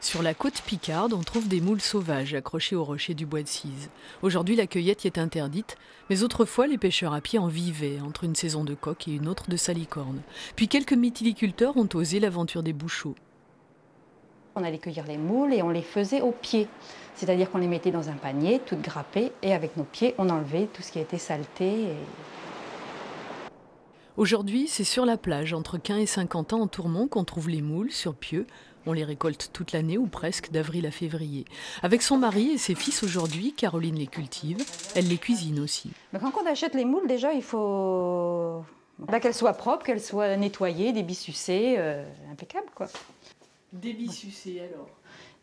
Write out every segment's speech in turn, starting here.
Sur la côte picarde, on trouve des moules sauvages accrochés au rocher du bois de Cise. Aujourd'hui, la cueillette y est interdite, mais autrefois, les pêcheurs à pied en vivaient entre une saison de coque et une autre de salicorne. Puis quelques mytiliculteurs ont osé l'aventure des bouchots. On allait cueillir les moules et on les faisait au pied. C'est-à-dire qu'on les mettait dans un panier, toutes grappées, et avec nos pieds, on enlevait tout ce qui était saleté. Aujourd'hui, c'est sur la plage, entre Quin et Saint-Quentin en Tourmont, qu'on trouve les moules sur pieux. On les récolte toute l'année ou presque, d'avril à février. Avec son mari et ses fils aujourd'hui, Caroline les cultive. Elle les cuisine aussi. Mais quand on achète les moules, déjà, il faut qu'elles soient propres, qu'elles soient nettoyées, débissucées, impeccables, quoi. Débissucées alors?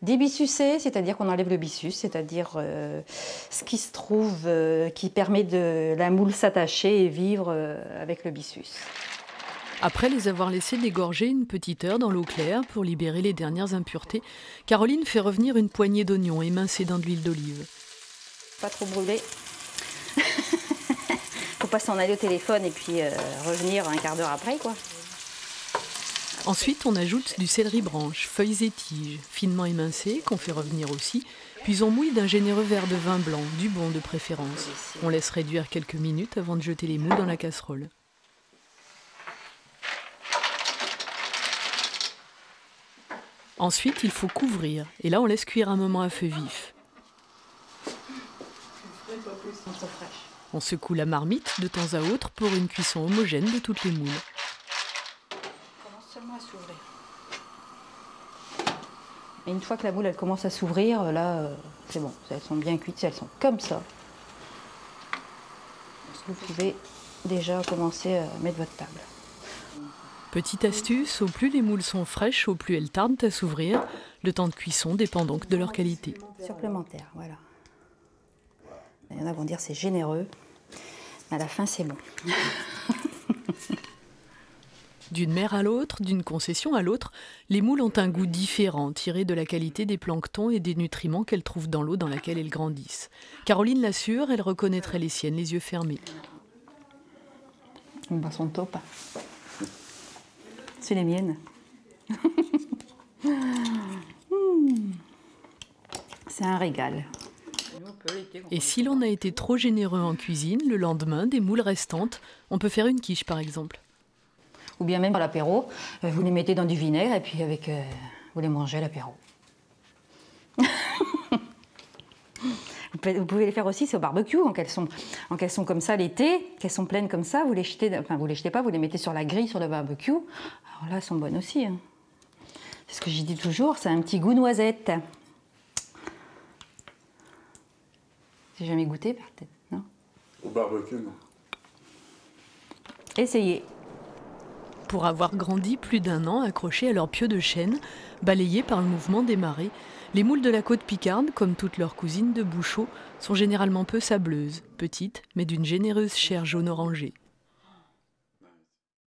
Débissucées, c'est-à-dire qu'on enlève le byssus, c'est-à-dire ce qui se trouve, qui permet de la moule s'attacher et vivre avec le byssus. Après les avoir laissés dégorger une petite heure dans l'eau claire pour libérer les dernières impuretés, Caroline fait revenir une poignée d'oignons émincés dans de l'huile d'olive. Pas trop brûler. Faut pas s'en aller au téléphone et puis revenir un quart d'heure après, quoi. Ensuite, on ajoute du céleri branche, feuilles et tiges, finement émincées, qu'on fait revenir aussi, puis on mouille d'un généreux verre de vin blanc, du bon de préférence. On laisse réduire quelques minutes avant de jeter les moules dans la casserole. Ensuite, il faut couvrir, et là on laisse cuire un moment à feu vif. On secoue la marmite de temps à autre pour une cuisson homogène de toutes les moules. Seulement à s'ouvrir. Et une fois que la moule elle commence à s'ouvrir, là c'est bon, elles sont bien cuites, elles sont comme ça. Vous pouvez déjà commencer à mettre votre table. Petite astuce, au plus les moules sont fraîches, au plus elles tardent à s'ouvrir. Le temps de cuisson dépend donc de leur qualité. Supplémentaire, voilà. Il y en a qui vont dire c'est généreux, mais à la fin c'est bon. D'une mer à l'autre, d'une concession à l'autre, les moules ont un goût différent, tiré de la qualité des planctons et des nutriments qu'elles trouvent dans l'eau dans laquelle elles grandissent. Caroline l'assure, elle reconnaîtrait les siennes les yeux fermés. Elles sont top. C'est les miennes. C'est un régal. Et si l'on a été trop généreux en cuisine, le lendemain, des moules restantes, on peut faire une quiche par exemple. Ou bien même à l'apéro, vous les mettez dans du vinaigre et puis avec, vous les mangez à l'apéro. Vous pouvez les faire aussi, c'est au barbecue, quand elles sont comme ça l'été, qu'elles sont pleines comme ça, vous les jetez, enfin vous les jetez pas, vous les mettez sur la grille, sur le barbecue. Alors là, elles sont bonnes aussi. Hein. C'est ce que je dis toujours, c'est un petit goût noisette. J'ai jamais goûté, peut-être, non? Au barbecue, non. Essayez. Pour avoir grandi plus d'1 an accrochés à leurs pieux de chêne, balayés par le mouvement des marées, les moules de la côte picarde, comme toutes leurs cousines de bouchots, sont généralement peu sableuses, petites, mais d'une généreuse chair jaune orangée.